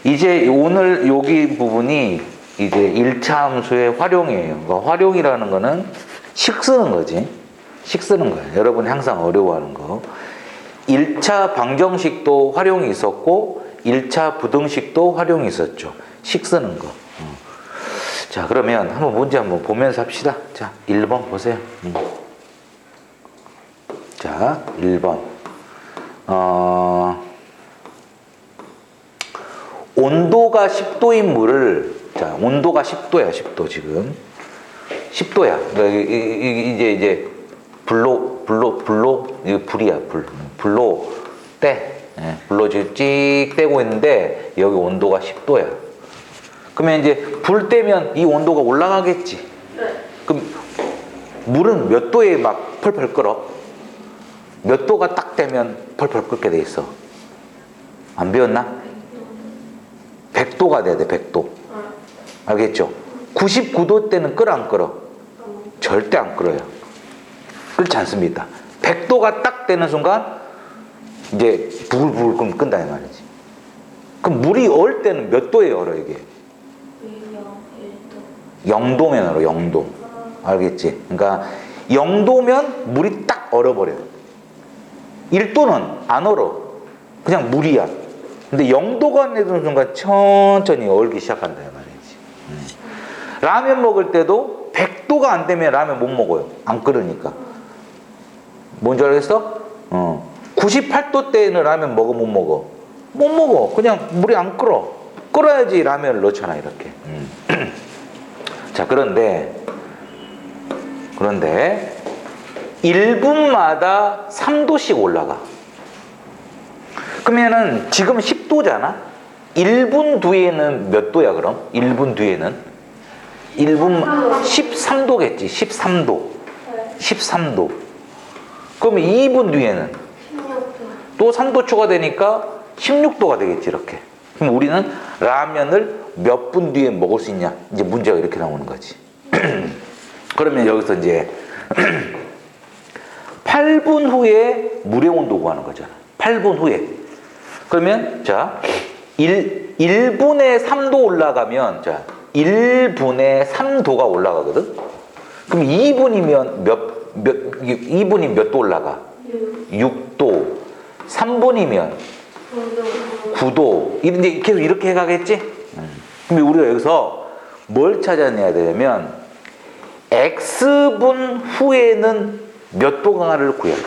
이제 오늘 여기 부분이 이제 1차 함수의 활용이에요. 그러니까 활용이라는 거는 식 쓰는 거지. 식 쓰는 거예요. 여러분이 항상 어려워하는 거. 1차 방정식도 활용이 있었고 1차 부등식도 활용이 있었죠. 식 쓰는 거. 자, 그러면 한번 문제 한번 보면서 합시다. 자, 1번 보세요. 자, 1번. 온도가 10도인 물을, 자, 온도가 10도야, 10도 지금. 10도야. 그러니까 이제 불로, 이거 불이야, 불로 떼. 예, 불로 지금 찍 떼고 있는데, 여기 온도가 10도야. 그러면 이제 불 떼면 이 온도가 올라가겠지. 네. 그럼 물은 몇 도에 막 펄펄 끓어? 몇 도가 딱 되면 펄펄 끓게 돼 있어? 안 배웠나? 100도가 돼야 돼, 100도. 알겠죠? 99도 때는 끓어, 안 끓어? 절대 안 끓어요. 끓지 않습니다. 100도가 딱 되는 순간, 이제 부글부글 끓으면 끈다, 이 말이지. 그럼 물이 얼 때는 몇 도에 얼어, 이게? 0도면 얼어, 0도. 알겠지? 그러니까 0도면 물이 딱 얼어버려. 1도는 안 얼어. 그냥 물이야. 근데 0도가 되는 순간 천천히 얼기 시작한다, 이 말이지. 라면 먹을 때도 100도가 안 되면 라면 못 먹어요. 안 끓으니까. 뭔지 알겠어? 98도 때는 라면 먹어, 못 먹어? 못 먹어. 그냥 물이 안 끓어. 끓어야지 라면을 넣잖아, 이렇게. 자, 그런데 1분마다 3도씩 올라가. 그러면은 지금 10도잖아? 1분 뒤에는 몇 도야, 그럼? 1분 뒤에는? 1분 13도겠지. 13도. 13도. 그러면 2분 뒤에는? 16도. 또 3도 추가되니까 16도가 되겠지, 이렇게. 그럼 우리는 라면을 몇 분 뒤에 먹을 수 있냐? 이제 문제가 이렇게 나오는 거지. 그러면 여기서 이제 8분 후에 물의 온도 구하는 거잖아. 8분 후에. 그러면 자, 1분에 3도 올라가면, 자, 1분에 3도가 올라가거든? 그럼 2분이면 2분이 몇 도 올라가? 6도. 3분이면 9도. 이제 계속 이렇게 해가겠지? 그럼 우리가 여기서 뭘 찾아내야 되냐면, X분 후에는 몇 도가를 구해야 돼.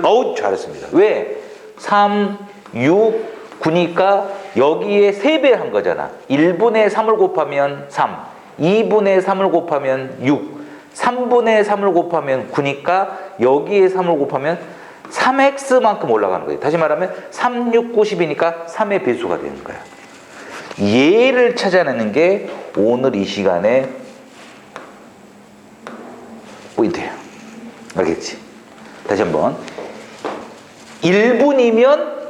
어우, 잘했습니다. 왜? 3, 6, 9니까 여기에 3배 한 거잖아. 1분의 3을 곱하면 3, 2분의 3을 곱하면 6, 3분의 3을 곱하면 9니까 여기에 3을 곱하면 3x만큼 올라가는 거예요. 다시 말하면 3, 6, 9, 10이니까 3의 배수가 되는 거야. 얘를 찾아내는 게 오늘 이 시간에 포인트예요. 알겠지? 다시 한번. 1분이면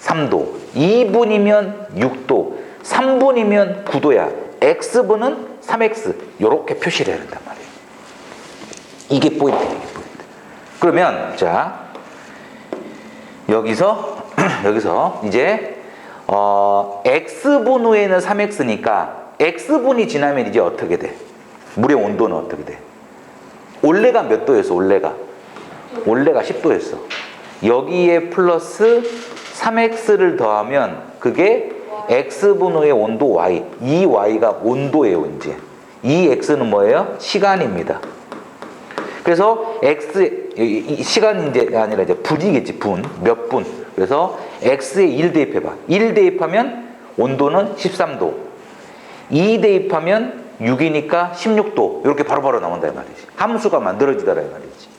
3도, 2분이면 6도, 3분이면 9도야. X분은 3X. 이렇게 표시를 해야 된단 말이에요. 이게 포인트예요. 이게 포인트. 그러면 자, 여기서 이제 X분 후에는 3X니까 X분이 지나면 이제 어떻게 돼? 물의 온도는 어떻게 돼? 원래가 몇 도였어? 원래가 10도였어. 여기에 플러스 3x를 더하면 그게 x분 후의 온도 y. 이 y가 온도예요, 이제. 이 x는 뭐예요? 시간입니다. 그래서 시간이 이제 아니라 이제 분이겠지, 분. 몇 분. 그래서 x에 1 대입해봐. 1 대입하면 온도는 13도. 2 대입하면 6이니까 16도. 이렇게 바로바로 나온다, 이 말이지. 함수가 만들어지더라, 이 말이지.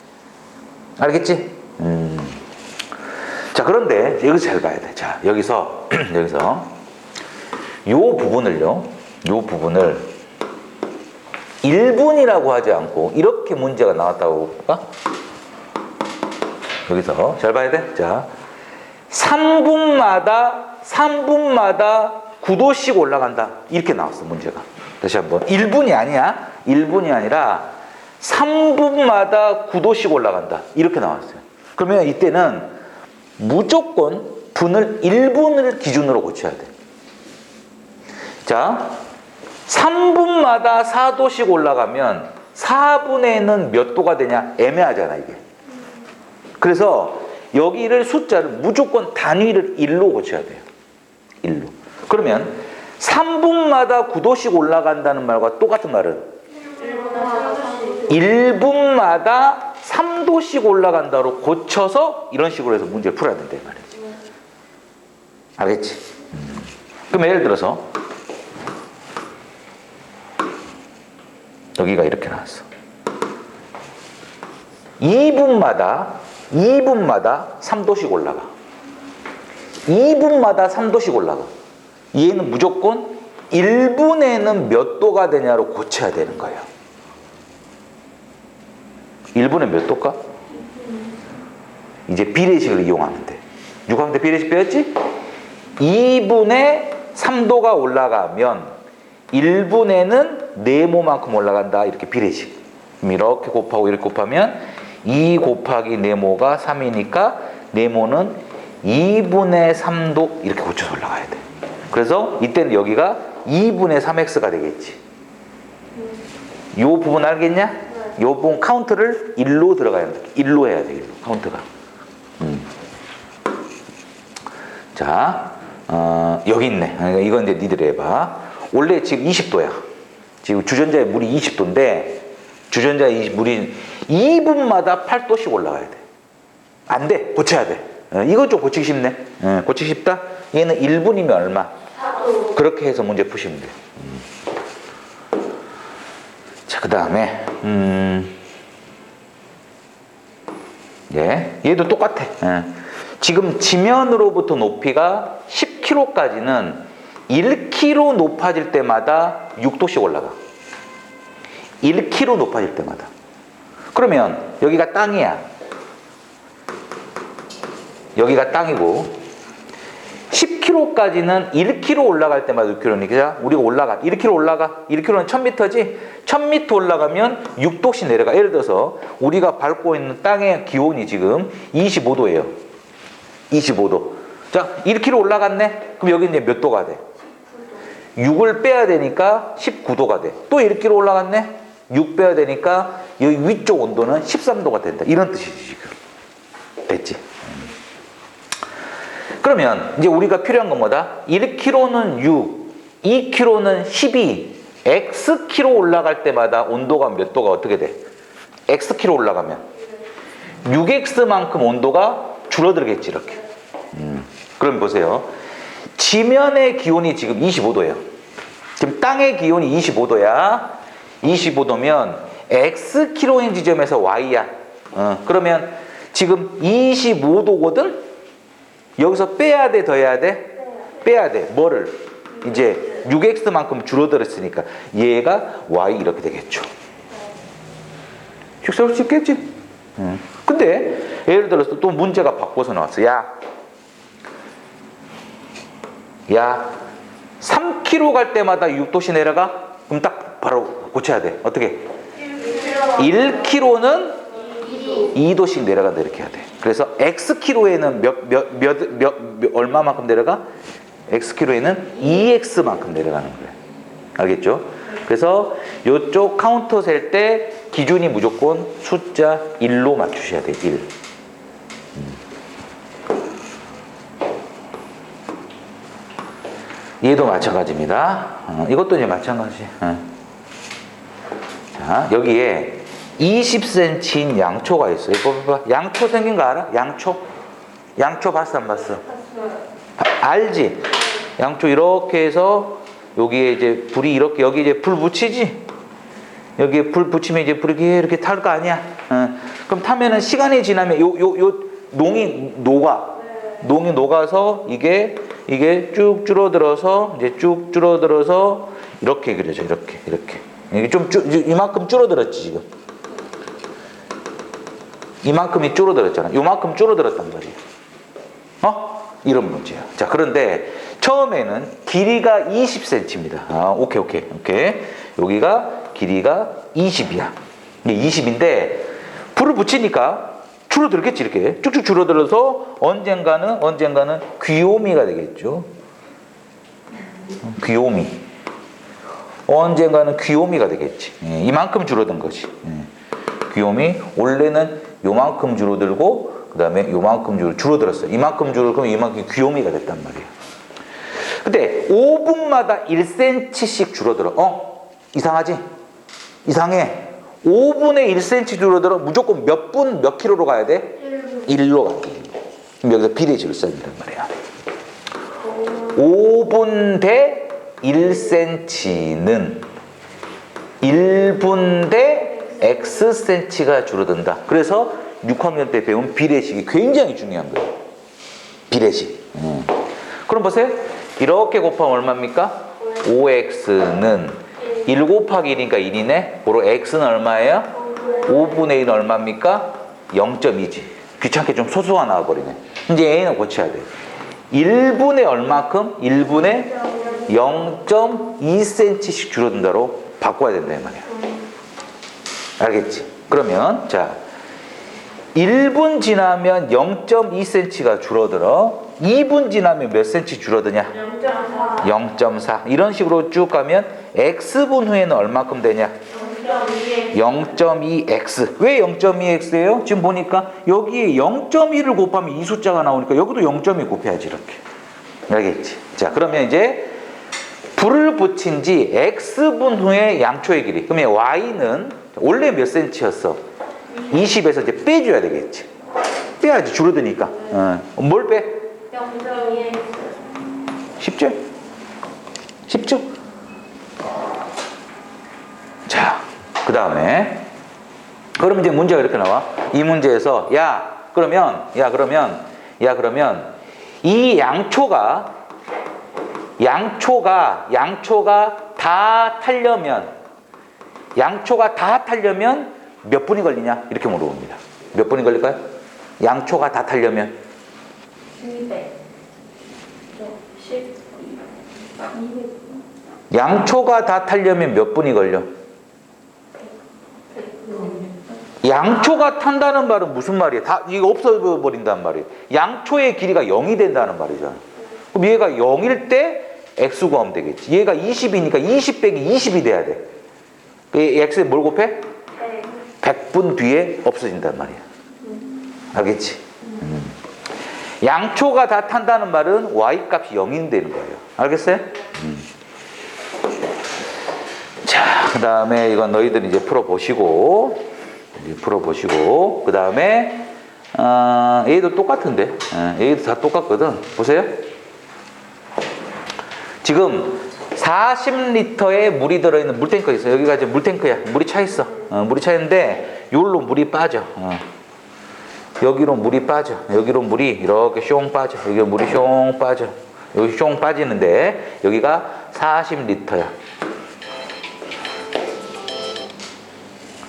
알겠지? 자, 그런데 여기서 잘 봐야 돼. 자, 여기서 요 부분을 1분이라고 하지 않고 이렇게 문제가 나왔다고 볼까? 여기서 잘 봐야 돼. 자, 3분마다 9도씩 올라간다. 이렇게 나왔어, 문제가. 다시 한번. 1분이 아니야. 1분이 아니라 3분마다 9도씩 올라간다. 이렇게 나왔어요. 그러면 이때는 무조건 분을 1분을 기준으로 고쳐야 돼. 자, 3분마다 4도씩 올라가면 4분에는 몇 도가 되냐? 애매하잖아, 이게. 그래서 여기를 숫자를 무조건 단위를 1로 고쳐야 돼요. 1로. 그러면 3분마다 9도씩 올라간다는 말과 똑같은 말은 1분마다 3도씩 올라간다로 고쳐서 이런 식으로 해서 문제를 풀어야 된다, 이 말이지. 알겠지? 그럼 예를 들어서 여기가 이렇게 나왔어. 2분마다 3도씩 올라가. 2분마다 3도씩 올라가. 얘는 무조건 1분에는 몇 도가 되냐로 고쳐야 되는 거예요. 1분에 몇 도일까? 이제 비례식을 이용하면 돼. 6학년 때 비례식 배웠지? 2분에 3도가 올라가면 1분에는 네모만큼 올라간다. 이렇게 비례식. 이렇게 곱하고 이렇게 곱하면 2 곱하기 네모가 3이니까 네모는 2분의 3도 이렇게 고쳐서 올라가야 돼. 그래서 이때는 여기가 2분의 3x가 되겠지. 이 부분 알겠냐? 이 부분 카운트를 1로 들어가야 돼. 1로 해야 돼. 1로 카운트가. 자, 여기 있네. 이건 이제 니들이 해봐. 원래 지금 20도야. 지금 주전자의 물이 20도인데 주전자의 물이 2분마다 8도씩 올라가야 돼. 안 돼. 고쳐야 돼. 이거 좀 고치기 쉽네. 고치기 쉽다? 얘는 1분이면 얼마? 4도. 그렇게 해서 문제 푸시면 돼. 자, 그 다음에 얘도 똑같아. 지금 지면으로부터 높이가 10km까지는 1km 높아질 때마다 6도씩 올라가. 1km 높아질 때마다. 그러면 여기가 땅이야. 여기가 땅이고 10km까지는 1km 올라갈 때마다 6km니까 우리가 올라가. 1km 올라가. 1km는 1000m지? 1000m 올라가면 6도씩 내려가. 예를 들어서 우리가 밟고 있는 땅의 기온이 지금 25도예요. 25도. 자, 1km 올라갔네? 그럼 여기 이제 몇 도가 돼? 6을 빼야 되니까 19도가 돼. 또 1km 올라갔네? 6 빼야 되니까 여기 위쪽 온도는 13도가 된다. 이런 뜻이지, 지금. 됐지? 그러면 이제 우리가 필요한 건 뭐다? 1km는 6, 2km는 12, xkm 올라갈 때마다 온도가 몇 도가 어떻게 돼? xkm 올라가면 6x만큼 온도가 줄어들겠지, 이렇게. 그럼 보세요. 지면의 기온이 지금 25도예요. 지금 땅의 기온이 25도야. 25도면 xkm 지점에서 y야. 그러면 지금 25도거든? 여기서 빼야 돼, 더 해야 돼? 빼야 돼. 뭐를? 이제 6x만큼 줄어들었으니까 얘가 y 이렇게 되겠죠. 식사할 수 있겠지? 근데 예를 들어서 또 문제가 바꿔서 나왔어. 야, 3km 갈 때마다 6도씩 내려가? 그럼 딱 바로 고쳐야 돼. 어떻게? 1km는 2도씩 내려간다, 이렇게 해야 돼. 그래서 xkm에는 얼마만큼 내려가? xkm에는 2x만큼 내려가는 거예요. 알겠죠? 그래서 이쪽 카운터 셀 때 기준이 무조건 숫자 1로 맞추셔야 돼요. 1. 얘도 마찬가지입니다. 이것도 이제 마찬가지. 자, 여기에 20cm인 양초가 있어요. 이거 봐봐. 양초 생긴 거 알아? 양초? 양초 봤어, 안 봤어? 알지? 양초 이렇게 해서 여기에 이제 불이 이렇게, 여기 이제 불 붙이지? 여기에 불 붙이면 이제 불이 이렇게 탈 거 아니야? 그럼 타면은 시간이 지나면 요 농이 녹아. 농이 녹아서 이게 쭉 줄어들어서 이제 쭉 줄어들어서 이렇게 그려져. 이렇게. 이게 좀 이만큼 줄어들었지, 지금. 이만큼이 줄어들었잖아. 요만큼 줄어들었단 말이야. 이런 문제야. 자, 그런데 처음에는 길이가 20cm입니다. 오케이. 여기가 길이가 20이야. 이게 20인데 불을 붙이니까 줄어들겠지. 이렇게 쭉쭉 줄어들어서 언젠가는 귀요미가 되겠죠. 귀요미. 언젠가는 귀요미가 되겠지. 이만큼 줄어든 것이. 귀요미. 원래는 요만큼 줄어들고 그 다음에 요만큼 줄어들었어요. 이만큼 줄어들고 이만큼 귀요미가 됐단 말이에요. 근데 5분마다 1cm씩 줄어들어. 이상하지? 이상해. 5분에 1cm 줄어들어 무조건 몇 분 몇 킬로로 가야 돼? 1로 가야 돼. 그럼 여기서 비례식을 써야 된단 말이야. 5분 대 1cm는 1분 대 xcm가 줄어든다. 그래서 6학년 때 배운 비례식이 굉장히 중요한 거예요. 비례식. 그럼 보세요. 이렇게 곱하면 얼마입니까? 5x는 1 곱하기 1이니까 1이네. 바로 x는 얼마예요? 5분의 1은 얼마입니까? 0.2지. 귀찮게 좀 소수가 나와버리네. 이제 a는 고쳐야 돼. 1분의 얼마큼? 1분의 0.2cm씩 줄어든다로 바꿔야 된다 이 말이야. 알겠지? 그러면 자 1분 지나면 0.2cm가 줄어들어. 2분 지나면 몇 cm 줄어드냐? 0.4. 이런 식으로 쭉 가면 x분 후에는 얼마큼 되냐? 0.2x. 왜 0.2x예요? 지금 보니까 여기에 0.1을 곱하면 이 숫자가 나오니까 여기도 0.2 곱해야지 이렇게. 알겠지? 자 그러면 이제 불을 붙인 지 x분 후에 양초의 길이. 그러면 y는 원래 몇 cm였어? 20에서 이제 빼줘야 되겠지. 빼야지 줄어드니까. 뭘 빼? 0.2x. 쉽죠? 쉽죠? 자, 그 다음에 그럼 이제 문제가 이렇게 나와. 이 문제에서 그러면 이 양초가 다 타려면 몇 분이 걸리냐? 이렇게 물어봅니다. 몇 분이 걸릴까요? 양초가 다 타려면 200. 10. 200. 양초가 다 타려면 몇 분이 걸려? 양초가 탄다는 말은 무슨 말이에요? 이거 없어버린다는 말이에요. 양초의 길이가 0이 된다는 말이잖아. 그럼 얘가 0일 때 x 구하면 되겠지. 얘가 20이니까 20 빼기 20이 돼야 돼. 그 x에 뭘 곱해? 100분 뒤에 없어진단 말이야. 알겠지? 양초가 다 탄다는 말은 y 값이 0이 되는 거예요. 알겠어요? 자, 그 다음에 이건 너희들 이제 풀어보시고, 그 다음에, 얘도 똑같은데, 얘도 다 똑같거든. 보세요. 지금 40리터의 물이 들어있는 물탱크가 있어. 여기가 이제 물탱크야. 물이 차 있어. 물이 차 있는데, 여기로 물이 빠져. 여기로 물이 빠져. 여기로 물이 이렇게 숑 빠져. 여기로 물이 숑 빠져. 여기 숑 빠지는데, 여기가 40리터야.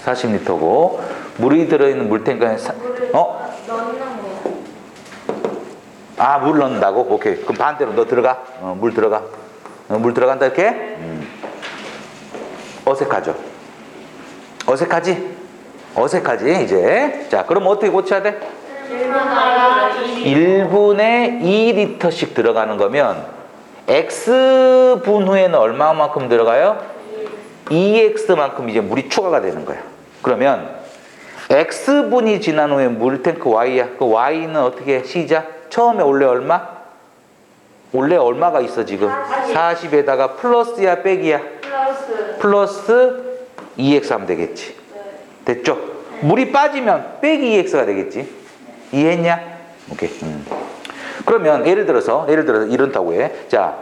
40리터고 물이 들어있는 물탱크에 물을 넣는 거야. 물 넣는다고? 오케이. 그럼 반대로 너 들어가. 물 들어가. 물 들어간다 이렇게? 어색하죠? 어색하지 이제. 자 그럼 어떻게 고쳐야 돼? 1분에 2리터씩 들어가는 거면 x분 후에는 얼마만큼 들어가요? 2x만큼 이제 물이 추가가 되는 거야. 그러면 x분이 지난 후에 물탱크 y야. 그 y는 어떻게 시작? 처음에 원래 얼마? 원래 얼마가 있어 지금? 40에다가 플러스야 빼기야? 플러스 2x 하면 되겠지. 됐죠? 물이 빠지면 빼기 2x가 되겠지. 이해했냐? 오케이. 그러면 예를 들어서 이런다고 해. 자,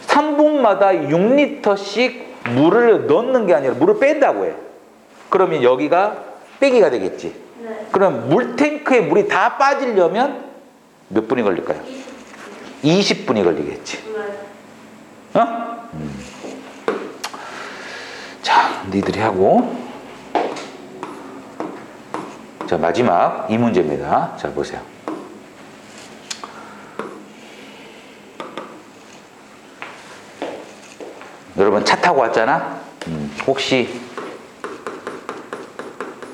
3분마다 6리터씩 물을 넣는 게 아니라 물을 뺀다고 해. 그러면 여기가 빼기가 되겠지. 그럼 물탱크에 물이 다 빠지려면 몇 분이 걸릴까요? 20분이 걸리겠지. 자, 니들이 하고. 자, 마지막 이 문제입니다. 자, 보세요. 여러분 차 타고 왔잖아? 혹시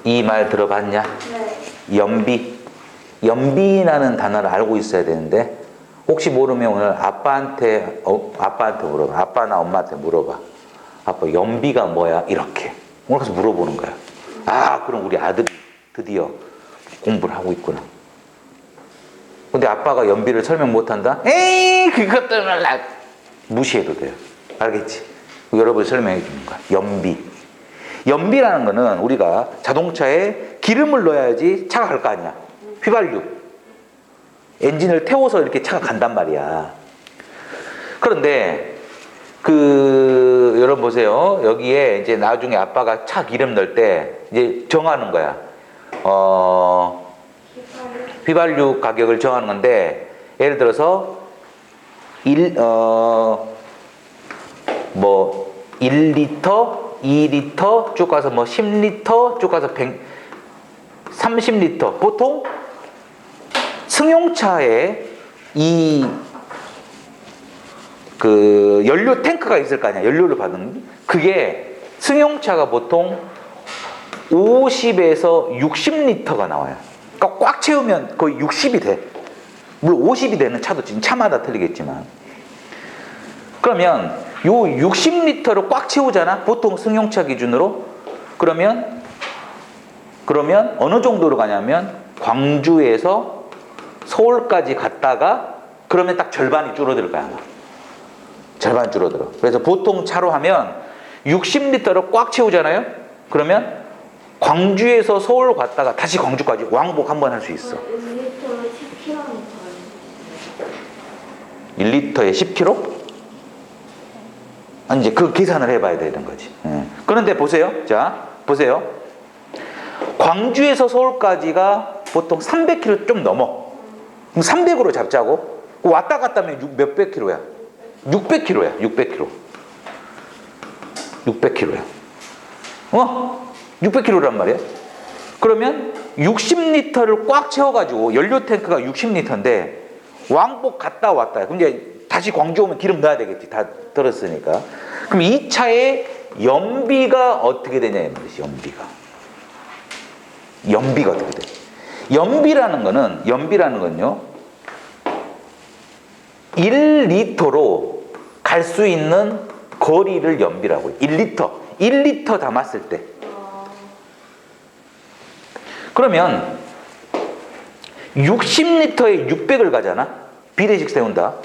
이 말 들어봤냐? 네. 연비라는 단어를 알고 있어야 되는데 혹시 모르면 오늘 아빠한테 물어봐. 아빠나 엄마한테 물어봐. 아빠 연비가 뭐야? 이렇게 오늘 가서 물어보는 거야. 아, 그럼 우리 아들이 드디어 공부를 하고 있구나. 근데 아빠가 연비를 설명 못한다? 에이, 그것도 몰라. 무시해도 돼요. 알겠지? 여러분이 설명해 주는 거야. 연비라는 거는 우리가 자동차에 기름을 넣어야지 차가 갈 거 아니야. 휘발유. 엔진을 태워서 이렇게 차가 간단 말이야. 그런데 여러분 보세요. 여기에 이제 나중에 아빠가 차 기름 넣을 때 이제 정하는 거야. 휘발유 가격을 정하는 건데 예를 들어서 1리터, 2리터 쭉 가서 10리터 쭉 가서 30리터. 보통 승용차에 연료 탱크가 있을 거 아니야. 연료를 받는. 그게 승용차가 보통 50에서 60리터가 나와요. 그러니까 꽉 채우면 거의 60이 돼. 물론 50이 되는 차도 지금 차마다 틀리겠지만. 그러면 요 60리터를 꽉 채우잖아. 보통 승용차 기준으로. 그러면 어느 정도로 가냐면 광주에서 서울까지 갔다가 그러면 딱 절반이 줄어들 거야. 절반 줄어들어. 그래서 보통 차로 하면 60리터를 꽉 채우잖아요. 그러면 광주에서 서울 갔다가 다시 광주까지 왕복 한 번 할 수 있어. 1리터로 10km. 1리터에 10km? 아니, 이제 그 계산을 해봐야 되는 거지. 그런데 보세요. 자, 보세요. 광주에서 서울까지가 보통 300km 좀 넘어. 그럼 300으로 잡자고. 왔다 갔다 하면 몇백 킬로야? 600km야. 600km. 600km야. 600km란 말이야. 그러면 60리터를 꽉 채워가지고 연료 탱크가 60리터인데 왕복 갔다 왔다. 그럼 이제 다시 광주 오면 기름 넣어야 되겠지. 다 들었으니까. 그럼 이 차의 연비가 어떻게 되냐 이 말이지. 연비가 어떻게 돼? 연비라는 건요 1리터로 갈 수 있는 거리를 연비라고 해요. 1리터 담았을 때. 그러면 60리터에 600을 가잖아. 비례식 세운다.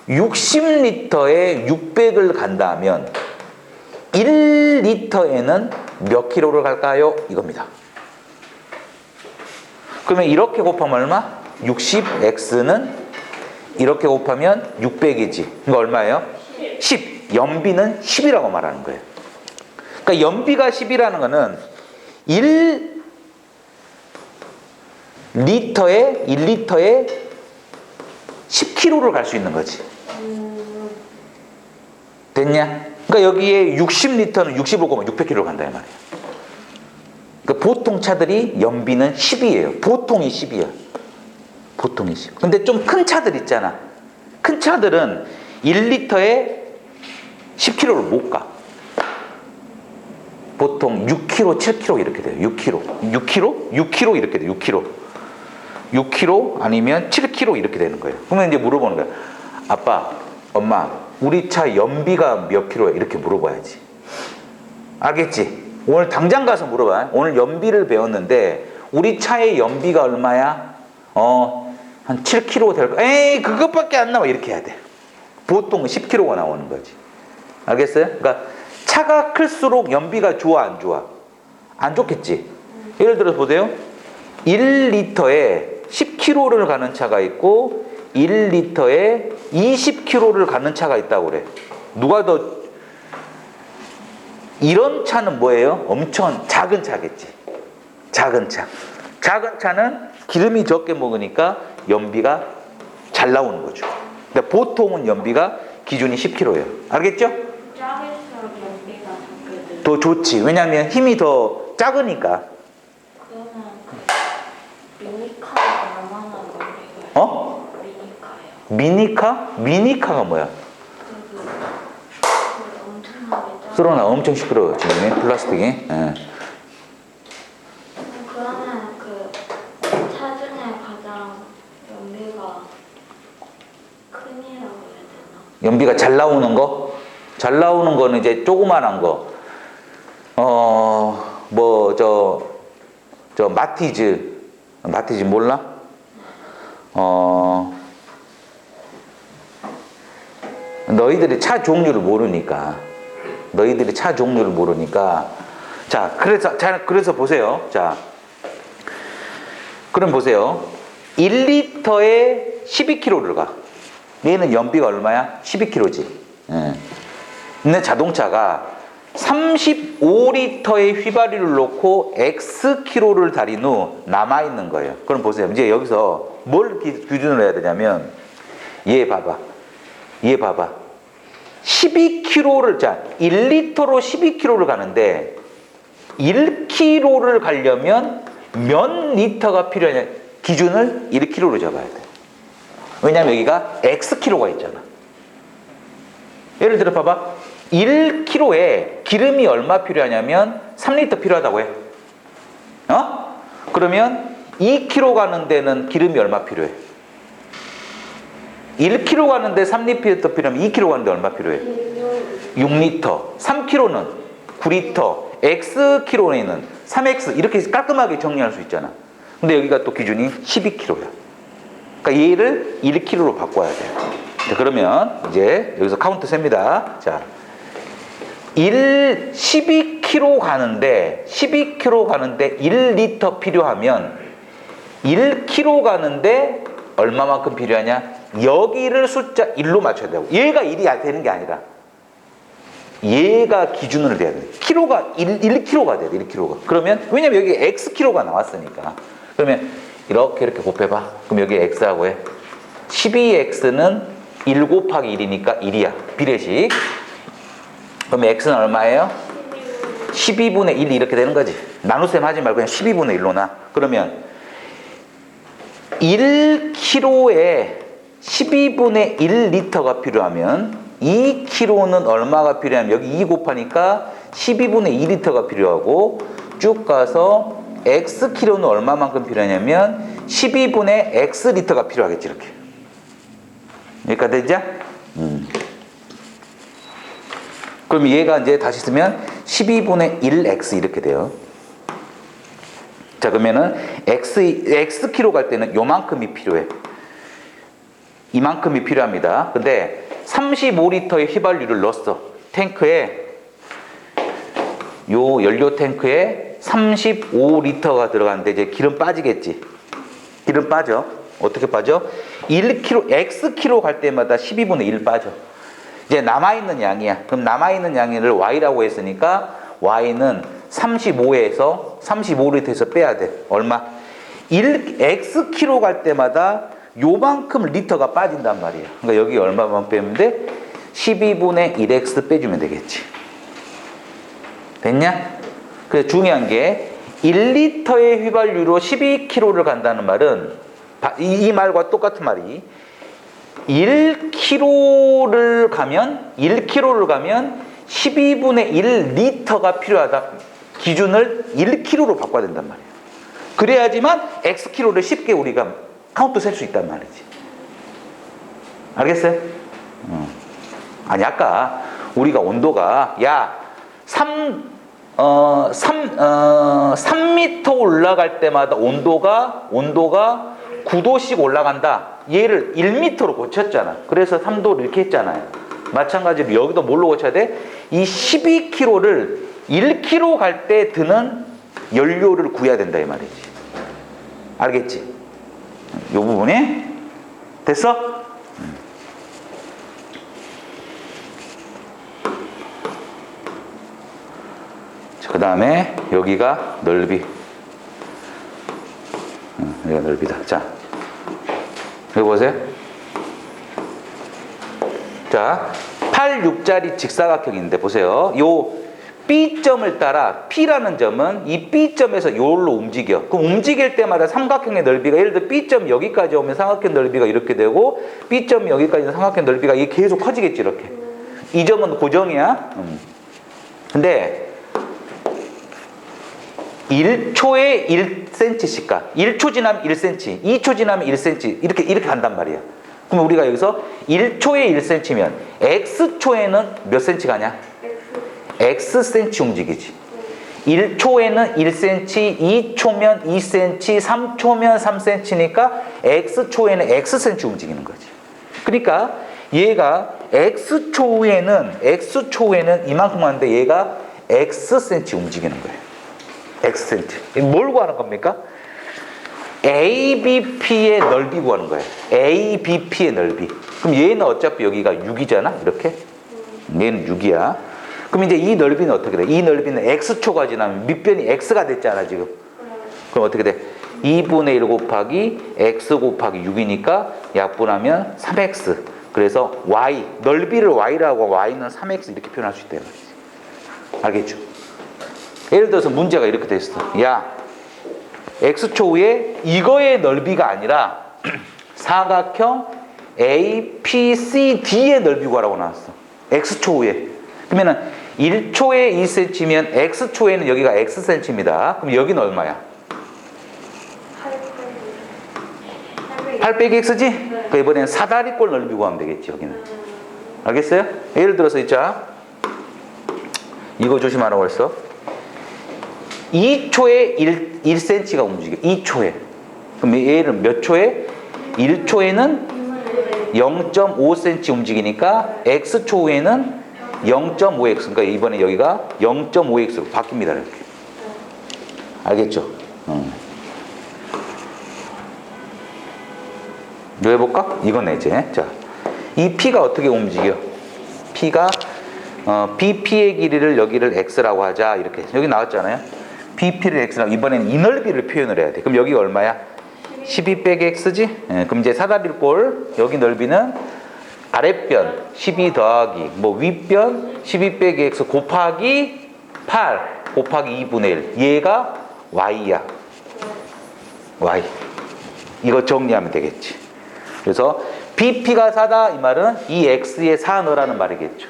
60리터에 600을 간다 하면 1리터에는 몇 킬로를 갈까요? 이겁니다. 그러면 이렇게 곱하면 얼마? 60x는 이렇게 곱하면 600이지. 그러니까 얼마예요? 10. 연비는 10이라고 말하는 거예요. 그러니까 연비가 10이라는 거는 1리터에 10km를 갈 수 있는 거지. 됐냐? 그러니까 여기에 60리터는 60을 곱하면 600km를 간다 이 말이야. 그러니까 보통 차들이 연비는 10이에요. 보통이 10이야. 보통이 10. 근데 좀 큰 차들 있잖아. 큰 차들은 1리터에 10km를 못 가. 보통 6km, 7km 이렇게 돼요. 6km 이렇게 돼요. 6km 아니면 7km 이렇게 되는 거예요. 그러면 이제 물어보는 거야. 아빠, 엄마, 우리 차 연비가 몇 킬로야? 이렇게 물어봐야지. 알겠지? 오늘 당장 가서 물어봐. 오늘 연비를 배웠는데 우리 차의 연비가 얼마야? 한 7km 될 거. 에이, 그것밖에 안 나와. 이렇게 해야 돼. 보통 10km가 나오는 거지. 알겠어요? 그러니까 차가 클수록 연비가 좋아, 안 좋아? 안 좋겠지. 예를 들어서 보세요. 1리터에 10km를 가는 차가 있고 1리터에 20km를 가는 차가 있다고 그래. 누가 더 이런 차는 뭐예요? 엄청 작은 차겠지. 작은 차. 작은 차는 기름이 적게 먹으니까 연비가 잘 나오는 거죠. 근데 보통은 연비가 기준이 10km예요. 알겠죠? 작을수록 연비가 적게 더 좋지. 왜냐하면 힘이 더 작으니까. 그러면 미니카가 얼마나 걸릴까요? 미니카요. 미니카가 뭐야? 엄청나게 작은. 쓰러나 엄청 시끄러워 지금 플라스틱이. 예. 그러면 큰이라고 해야 되나? 연비가 잘 나오는 거? 잘 나오는 거는 이제 조그만한 거. 뭐, 마티즈 몰라? 너희들이 차 종류를 모르니까. 자, 그래서 보세요. 자, 그럼 보세요. 1리터에 12km를 가. 얘는 연비가 얼마야? 12km지. 근데 자동차가 35리터의 휘발유를 넣고 X키로를 달인 후 남아있는 거예요. 그럼 보세요. 이제 여기서 뭘 기준으로 해야 되냐면, 얘 봐봐. 12km를, 자, 1리터로 12km를 가는데, 1km를 가려면 몇 리터가 필요하냐? 기준을 1km로 잡아야 돼. 왜냐면 여기가 X키로가 있잖아. 예를 들어 봐봐. 1kg에 기름이 얼마 필요하냐면 3리터 필요하다고 해. 그러면 2kg 가는 데는 기름이 얼마 필요해? 1kg 가는데 3리터 필요하면 2kg 가는데 얼마 필요해? 6리터. 3kg는 9리터. X키로는 3X. 이렇게 깔끔하게 정리할 수 있잖아. 근데 여기가 또 기준이 12kg야. 그러니까 얘를 1kg로 바꿔야 돼요. 자, 그러면 이제 여기서 카운트 셉니다. 자, 12kg 가는데 1리터 필요하면 1kg 가는데 얼마만큼 필요하냐? 여기를 숫자 1로 맞춰야 되고, 얘가 1이 되는 게 아니라 얘가 기준으로 돼야 돼. 키로가 1kg가 돼야 돼. 1kg가. 그러면 왜냐면 여기 X키로가 나왔으니까. 그러면 이렇게 곱해봐. 그럼 여기 X하고 해. 12X는 1 곱하기 1이니까 1이야. 비례식. 그럼 X는 얼마예요? 12분의 1 이렇게 되는 거지. 나눗셈 하지 말고 그냥 12분의 1로 나. 그러면 1kg에 12분의 1리터가 필요하면 2kg는 얼마가 필요하면 여기 2 곱하니까 12분의 2리터가 필요하고, 쭉 가서 X키로는 얼마만큼 필요하냐면 12분의 X리터가 필요하겠지. 이렇게. 여기까지 되죠? 그럼 얘가 이제 다시 쓰면 12분의 1X 이렇게 돼요. 자, 그러면은 X키로 갈 때는 요만큼이 필요해. 이만큼이 필요합니다. 근데 35리터의 휘발유를 넣었어. 탱크에, 요 연료 탱크에 35리터가 들어갔는데 이제 기름 빠지겠지. 기름 빠져. 어떻게 빠져? 1kg, X키로 갈 때마다 12분의 1 빠져. 이제 남아있는 양이야. 그럼 남아있는 양을 Y라고 했으니까 Y는 35리터에서 빼야 돼. 얼마? X키로 갈 때마다 요만큼 리터가 빠진단 말이에요. 그러니까 여기 얼마만 빼면 돼? 12분의 1X 빼주면 되겠지. 됐냐? 그래서 중요한 게 1리터의 휘발유로 12km를 간다는 말은 이 말과 똑같은 말이 1km를 가면 12분의 1리터가 필요하다. 기준을 1km로 바꿔야 된단 말이에요. 그래야지만 X키로를 쉽게 우리가 카운트 셀 수 있단 말이지. 알겠어요? 아니, 아까 우리가 온도가 3m 올라갈 때마다 온도가 9도씩 올라간다. 얘를 1m로 고쳤잖아. 그래서 3도를 이렇게 했잖아요. 마찬가지로 여기도 뭘로 고쳐야 돼? 이 12kg를 1kg 갈 때 드는 연료를 구해야 된다 이 말이지. 알겠지? 이 부분이 됐어? 그 다음에 여기가 넓이. 여기가 넓이다. 자, 여기 보세요. 자, 8, 6짜리 직사각형인데 보세요. 요 B점을 따라 P라는 점은 이 B점에서 요로 움직여. 그럼 움직일 때마다 삼각형의 넓이가, 예를 들어 B점 여기까지 오면 삼각형 넓이가 이렇게 되고, B점이 여기까지 오면 삼각형 넓이가 이게 계속 커지겠지. 이렇게. 이 점은 고정이야. 근데 1초에 1cm씩 가. 1초 지나면 1cm, 2초 지나면 1cm, 이렇게 간단 말이야. 그럼 우리가 여기서 1초에 1cm면 x초에는 몇 cm 가냐? xcm 움직이지. 1초에는 1cm, 2초면 2cm, 3초면 3cm니까 x초에는 xcm 움직이는 거지. 그러니까 얘가 x초에는 이만큼 하는데 얘가 xcm 움직이는 거예요. xcm. 뭘 구하는 겁니까? ABP의 넓이 구하는 거예요. ABP의 넓이. 그럼 얘는 어차피 여기가 6이잖아. 이렇게. 얘는 6이야. 그럼 이제 이 넓이는 어떻게 돼? 이 넓이는 x초가 지나면 밑변이 x가 됐잖아 지금. 그럼 어떻게 돼? 2분의 1 곱하기 x 곱하기 6이니까 약분하면 3x. 그래서 y, 넓이를 y라고 y는 3x 이렇게 표현할 수 있다는 거지. 알겠죠? 예를 들어서 문제가 이렇게 됐어. 야, x초에 이거의 넓이가 아니라 사각형 APCD의 넓이 구하라고 나왔어. x초에. 그러면은 1초에 2cm면 x초에는 여기가 xcm입니다. 그럼 여기는 얼마야? 8 빼기 x지? 그 이번엔 사다리꼴 넓이 구하면 되겠지 여기는. 알겠어요? 예를 들어서 있자. 이거 조심하라고 했어. 2초에 1cm가 움직여. 2초에. 그럼 얘는 몇 초에? 1초에는 0.5cm 움직이니까 x초에는 0.5x. 그러니까 이번에 여기가 0.5x로 바뀝니다. 이렇게. 알겠죠? 이거 해볼까? 이거네 이제. 자, 이 P가 어떻게 움직여? P가 BP의 길이를 여기를 x라고 하자. 이렇게 여기 나왔잖아요. BP를 x라고. 이번에는 이 넓이를 표현을 해야 돼. 그럼 여기가 얼마야? 12 빼기 x지? 예, 그럼 이제 사다리꼴 여기 넓이는 아랫변 12 더하기 뭐 윗변 12 빼기 x 곱하기 8 곱하기 2분의 1. 얘가 y야. y. 이거 정리하면 되겠지. 그래서 BP가 4다 이 말은 이 x에 4 넣으라는 말이겠죠.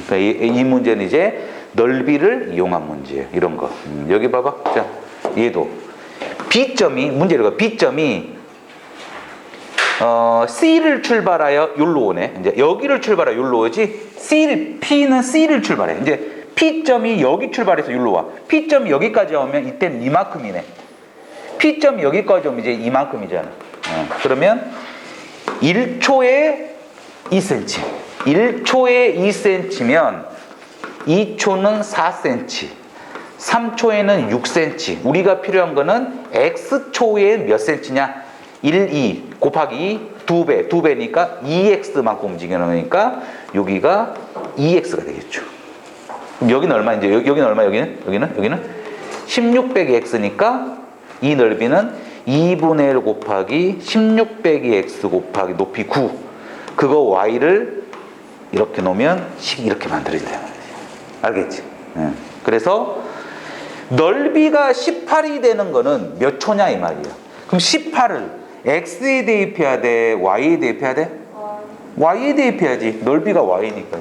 그러니까 이 문제는 이제 넓이를 이용한 문제예요. 이런 거. 여기 봐봐. 자, 얘도 B점이 문제를 B점이 C를 출발하여 여기로 오네. 이제 여기를 출발하여 여기로 오지. P는 C를 출발해. 이제 P점이 여기 출발해서 여기로 와. P점이 여기까지 오면 이때는 이만큼이네. P점이 여기까지 오면 이제 이만큼이잖아. 그러면 1초에 2cm. 1초에 2cm면 2초는 4cm. 3초에는 6cm. 우리가 필요한 거는 x초에 몇 cm냐? 1, 2 곱하기 2배. 2배니까 2x만큼 움직이는 거니까 여기가 2x가 되겠죠. 그럼 여기는 얼마? 이제 여기는 얼마? 여기는 16 빼기 x니까 이 넓이는 2분의 1 곱하기 16 빼기 x 곱하기 높이 9. 그거 y를 이렇게 놓으면 식 이렇게 만들어진다. 알겠지? 그래서 넓이가 18이 되는 거는 몇 초냐 이 말이야. 그럼 18을 x에 대입해야 돼? y에 대입해야 돼? y에 대입해야지. 넓이가 y니까.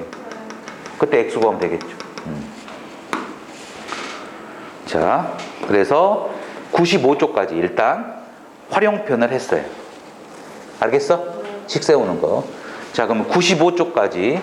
그때 x 구하면 되겠죠. 자, 그래서 95쪽까지 일단 활용편을 했어요. 알겠어? 식 세우는 거. 자, 그럼 95쪽까지